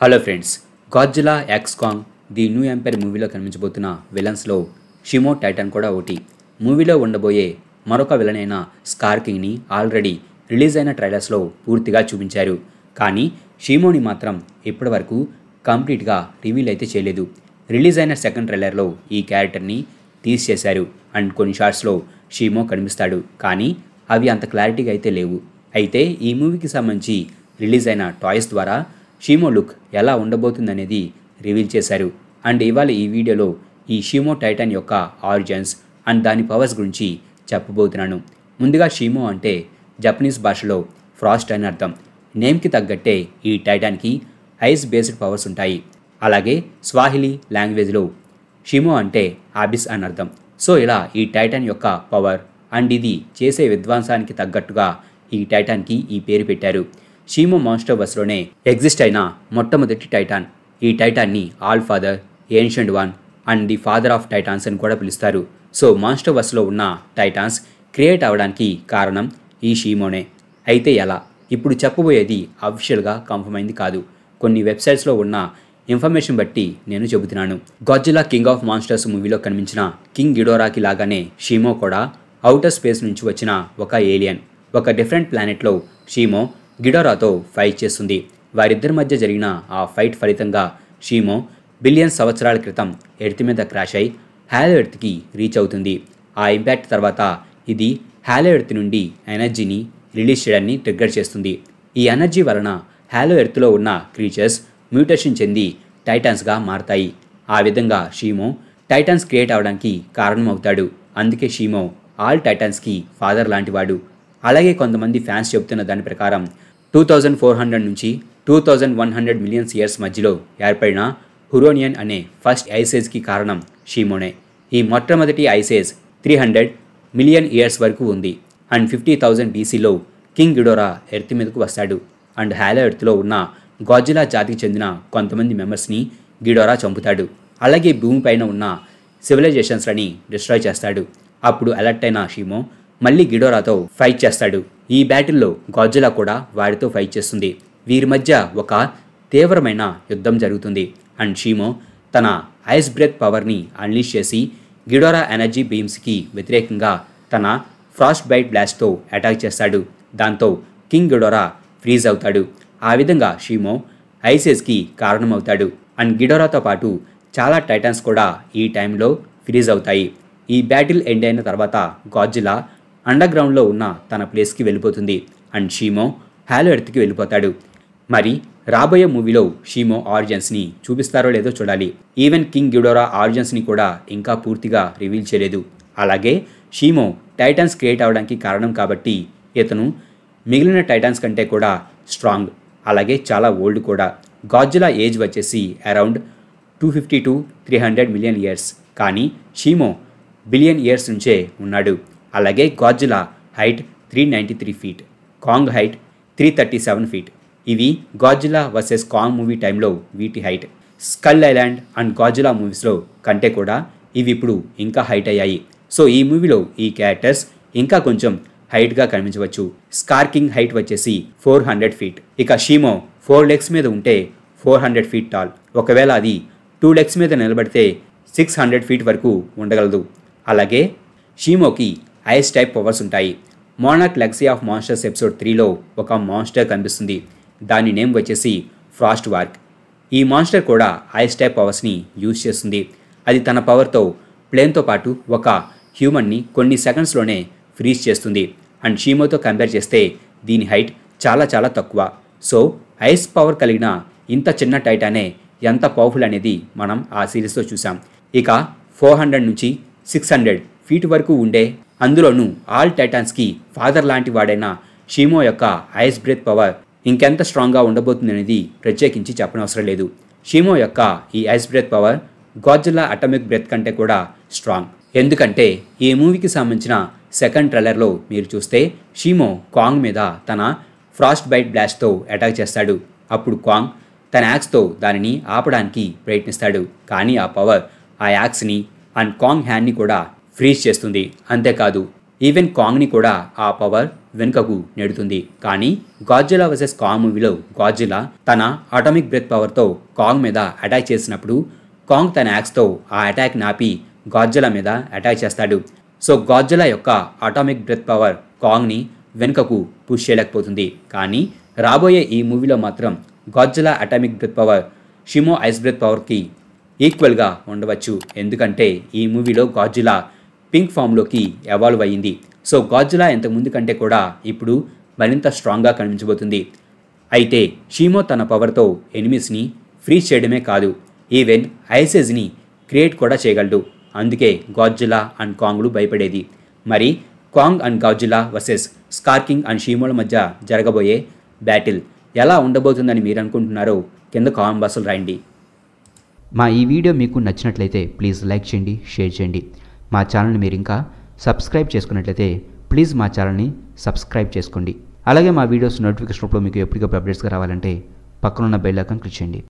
Hello friends, Godzilla x Kong the new empire మూవీలో కనిపించబోతున్న విలన్స్లో షిమో టైటన్ కూడా ఒకటి. మూవీలో ఉండబోయే మరొక విలన్ అయిన స్కార్ కింగ్ని ఆల్రెడీ రిలీజ్ అయిన ట్రైలర్స్లో పూర్తిగా చూపించారు. కానీ షిమోని మాత్రం ఇప్పటివరకు కంప్లీట్గా రివీల్ అయితే చేయలేదు. రిలీజ్ అయిన సెకండ్ ట్రైలర్లో ఈ క్యారెక్టర్ని తీసేశారు అండ్ కొన్ని షార్ట్స్లో షిమో కనిపిస్తాడు, కానీ అవి అంత క్లారిటీగా అయితే లేవు. అయితే ఈ మూవీకి సంబంధించి రిలీజ్ అయిన టాయ్స్ ద్వారా షిమో లుక్ ఎలా ఉండబోతుందనేది రివీల్ చేశారు. అండ్ ఇవాళ ఈ వీడియోలో ఈ షిమో టైటన్ యొక్క ఆరిజిన్స్ అండ్ దాని పవర్స్ గురించి చెప్పబోతున్నాను. ముందుగా షిమో అంటే జపనీస్ భాషలో ఫ్రాస్ట్ అని అర్థం. నేమ్కి తగ్గట్టే ఈ టైటాన్కి ఐస్ బేస్డ్ పవర్స్ ఉంటాయి. అలాగే స్వాహిలీ లాంగ్వేజ్లో షిమో అంటే అబిస్ అని అర్థం. సో ఇలా ఈ టైటాన్ యొక్క పవర్ అండ్ ఇది చేసే విధ్వంసానికి తగ్గట్టుగా ఈ టైటాన్కి ఈ పేరు పెట్టారు. షిమో మాన్స్టర్ వర్స్లోనే ఎగ్జిస్ట్ అయిన మొట్టమొదటి టైటాన్. ఈ టైటాన్ని all father, ancient one and the father of Titans అని కూడా పిలుస్తారు. సో మాన్స్టర్ వర్స్లో ఉన్న టైటాన్స్ క్రియేట్ అవ్వడానికి కారణం ఈ షిమోనే. అయితే ఎలా? ఇప్పుడు చెప్పబోయేది అఫీషియల్గా కన్ఫర్మ్ అయింది కాదు, కొన్ని వెబ్సైట్స్లో ఉన్న ఇన్ఫర్మేషన్ బట్టి నేను చెబుతున్నాను. గాడ్జిలా కింగ్ ఆఫ్ మాన్స్టర్స్ మూవీలో కనిపించిన కింగ్ గిడోరాకి లాగానే షిమో కూడా అవుటర్ స్పేస్ నుంచి వచ్చిన ఒక ఏలియన్. ఒక డిఫరెంట్ ప్లానెట్లో షిమో గిడోరాతో ఫైట్ చేస్తుంది. వారిద్దరి మధ్య జరిగిన ఆ ఫైట్ ఫలితంగా షిమో బిలియన్ సంవత్సరాల క్రితం ఎర్త్ మీద క్రాష్ అయి హాలో ఎర్త్కి రీచ్ అవుతుంది. ఆ ఇంపాక్ట్ తర్వాత ఇది హాలో ఎర్త్ నుండి ఎనర్జీని రిలీజ్ చేయడాన్ని ట్రిగ్గర్ చేస్తుంది. ఈ ఎనర్జీ వలన హాలో ఎర్త్లో ఉన్న క్రీచర్స్ మ్యూటేషన్ చెంది టైటాన్స్గా మారతాయి. ఆ విధంగా షిమో టైటాన్స్ క్రియేట్ అవడానికి కారణమవుతాడు. అందుకే షిమో ఆల్ టైటాన్స్కి ఫాదర్ లాంటివాడు. అలాగే కొంతమంది ఫ్యాన్స్ చెబుతున్న దాని ప్రకారం 2400 నుంచి 2100 మిలియన్స్ ఇయర్స్ మధ్యలో ఏర్పడిన హురోనియన్ అనే ఫస్ట్ ఐసేజ్కి కారణం షిమోనే. ఈ మొట్టమొదటి ఐసేజ్ 300 మిలియన్ ఇయర్స్ వరకు ఉంది. అండ్ 50,000 BCలో కింగ్ గిడోరా ఎర్త్ మీదకు వస్తాడు. అండ్ హాలో ఎర్త్లో ఉన్న గాడ్జిలా జాతికి చెందిన కొంతమంది మెంబర్స్ని గిడోరా చంపుతాడు. అలాగే భూమిపైన ఉన్న సివిలైజేషన్స్లని డిస్ట్రాయ్ చేస్తాడు. అప్పుడు అలర్ట్ అయిన షిమో మళ్ళీ గిడోరాతో ఫైట్ చేస్తాడు. ఈ బ్యాటిల్లో గాడ్జిలా కూడా వారితో ఫైట్ చేస్తుంది. వీరి మధ్య ఒక తీవ్రమైన యుద్ధం జరుగుతుంది. అండ్ షిమో తన ఐస్ బ్రెత్ పవర్ని అన్లీష్ చేసి గిడోరా ఎనర్జీ బీమ్స్కి వ్యతిరేకంగా తన ఫ్రాస్ట్ బైట్ బ్లాస్ట్తో అటాక్ చేస్తాడు. దాంతో కింగ్ గిడోరా ఫ్రీజ్ అవుతాడు. ఆ విధంగా షిమో ఐసేజ్కి కారణమవుతాడు. అండ్ గిడోరాతో పాటు చాలా టైటాన్స్ కూడా ఈ టైంలో ఫ్రీజ్ అవుతాయి. ఈ బ్యాటిల్ ఎండ్ అయిన తర్వాత గాడ్జిలా అండర్గ్రౌండ్లో ఉన్న తన ప్లేస్కి వెళ్ళిపోతుంది. అండ్ షిమో హాలో ఎర్త్కి వెళ్ళిపోతాడు. మరి రాబోయే మూవీలో షిమో ఆరిజిన్స్ని చూపిస్తారో లేదో చూడాలి. ఈవెన్ కింగ్ గిడోరా ఆరిజిన్స్ని కూడా ఇంకా పూర్తిగా రివీల్ చేయలేదు. అలాగే షిమో టైటాన్స్ క్రియేట్ అవ్వడానికి కారణం కాబట్టి ఇతను మిగిలిన టైటాన్స్ కంటే కూడా స్ట్రాంగ్, అలాగే చాలా ఓల్డ్ కూడా. గాడ్జిలా ఏజ్ వచ్చేసి అరౌండ్ 250 to 300 మిలియన్ ఇయర్స్, కానీ షిమో బిలియన్ ఇయర్స్ నుంచే ఉన్నాడు. అలాగే Godzilla height 393 feet, Kong height 337 feet. ఇవి గాడ్జిలా వర్సెస్ కాంగ్ మూవీ టైంలో వీటి height. Skull island and Godzilla మూవీస్లో కంటే కూడా ఇవి ఇప్పుడు ఇంకా హైట్ అయ్యాయి. సో ఈ మూవీలో ఈ క్యారెక్టర్స్ ఇంకా కొంచెం హైట్గా కనిపించవచ్చు. స్కార్ కింగ్ హైట్ వచ్చేసి 400 ఫీట్. ఇక షిమో 4 లెగ్స్ మీద ఉంటే 400 ఫీట్ టాల్. ఒకవేళ అది 2 లెగ్స్ మీద నిలబడితే 600 ఫీట్ వరకు ఉండగలదు. అలాగే షిమోకి ఐస్ టైప్ పవర్స్ ఉంటాయి. Monarch Legacy of Monsters episode 3లో ఒక మాన్స్టర్ కనిపిస్తుంది. దాని నేమ్ వచ్చేసి ఫ్రాస్ట్ వార్క్. ఈ మాన్స్టర్ కూడా ఐస్ టైప్ పవర్స్ని యూజ్ చేస్తుంది. అది తన పవర్తో ప్లేన్తో పాటు ఒక హ్యూమన్ని కొన్ని సెకండ్స్లోనే ఫ్రీజ్ చేస్తుంది. అండ్ షిమోతో కంపేర్ చేస్తే దీని హైట్ చాలా చాలా తక్కువ. సో ఐస్ పవర్ కలిగిన ఇంత చిన్న టైటానే ఎంత పవర్ఫుల్ అనేది మనం ఆ సిరీస్లో చూసాం. ఇక 400 నుంచి 600 ఫీట్ వరకు ఉండే, అందులోనూ ఆల్ టైటాన్స్కి ఫాదర్ లాంటి వాడైన షిమో యొక్క ఐస్ బ్రెత్ పవర్ ఇంకెంత స్ట్రాంగ్గా ఉండబోతుంది అనేది ప్రత్యేకించి చెప్పనవసరం లేదు. షిమో యొక్క ఈ ice breath power Godzilla atomic breath కంటే కూడా స్ట్రాంగ్. ఎందుకంటే ఈ మూవీకి సంబంధించిన సెకండ్ ట్రైలర్లో మీరు చూస్తే షిమో కాంగ్ మీద తన ఫ్రాస్ట్ బైట్ బ్లాస్ట్తో అటాక్ చేస్తాడు. అప్పుడు కాంగ్ తన యాక్స్తో దానిని ఆపడానికి ప్రయత్నిస్తాడు. కానీ ఆ పవర్ ఆ యాక్స్ని అండ్ కాంగ్ హ్యాండ్ని కూడా ఫ్రీజ్ చేస్తుంది. అంతేకాదు ఈవెన్ కాంగ్ని కూడా ఆ పవర్ వెనుకకు నెడుతుంది. కానీ గాడ్జిలా వర్సెస్ కాంగ్ మూవీలో గాడ్జిలా తన అటామిక్ బ్రెత్ పవర్తో కాంగ్ మీద అటాక్ చేసినప్పుడు కాంగ్ తన యాక్స్తో ఆ అటాక్ నాపి గాడ్జిలా మీద అటాక్ చేస్తాడు. సో గాడ్జిలా యొక్క అటామిక్ బ్రెత్ పవర్ కాంగ్ని వెనుకకు పుష్ చేయలేకపోతుంది. కానీ రాబోయే ఈ మూవీలో మాత్రం Godzilla atomic breath power Shimo ice breath పవర్కి ఈక్వల్గా ఉండవచ్చు. ఎందుకంటే ఈ మూవీలో గాడ్జిలా పింక్ ఫామ్లోకి ఎవాల్వ్ అయ్యింది. సో గాడ్జిలా ఇంతకుముందు కంటే కూడా ఇప్పుడు మరింత స్ట్రాంగ్గా కనిపించబోతుంది. అయితే షిమో తన పవర్తో ఎనిమీస్ని ఫ్రీజ్ చేయడమే కాదు, ఈవెన్ ఐసేజ్ని క్రియేట్ కూడా చేయగలడు. అందుకే గాడ్జిలా అండ్ కాంగ్లు భయపడేది. మరి Kong and Godzilla versus Skar King and షిమోల మధ్య జరగబోయే బ్యాటిల్ ఎలా ఉండబోతుందని మీరు అనుకుంటున్నారో కింద కామెంట్ బాక్స్లో రాయండి. మా ఈ వీడియో మీకు నచ్చినట్లయితే ప్లీజ్ లైక్ చేయండి, షేర్ చేయండి. మా ఛానల్ని మీరు ఇంకా సబ్స్క్రైబ్ చేసుకున్నట్లయితే ప్లీజ్ మా ఛానల్ని సబ్స్క్రైబ్ చేసుకోండి. అలాగే మా వీడియోస్ నోటిఫికేషన్ రూపంలో మీకు ఎప్పటికప్పుడు అప్డేట్స్గా రావాలంటే పక్కనున్న బెల్ ఐకాన్ క్లిక్ చేయండి.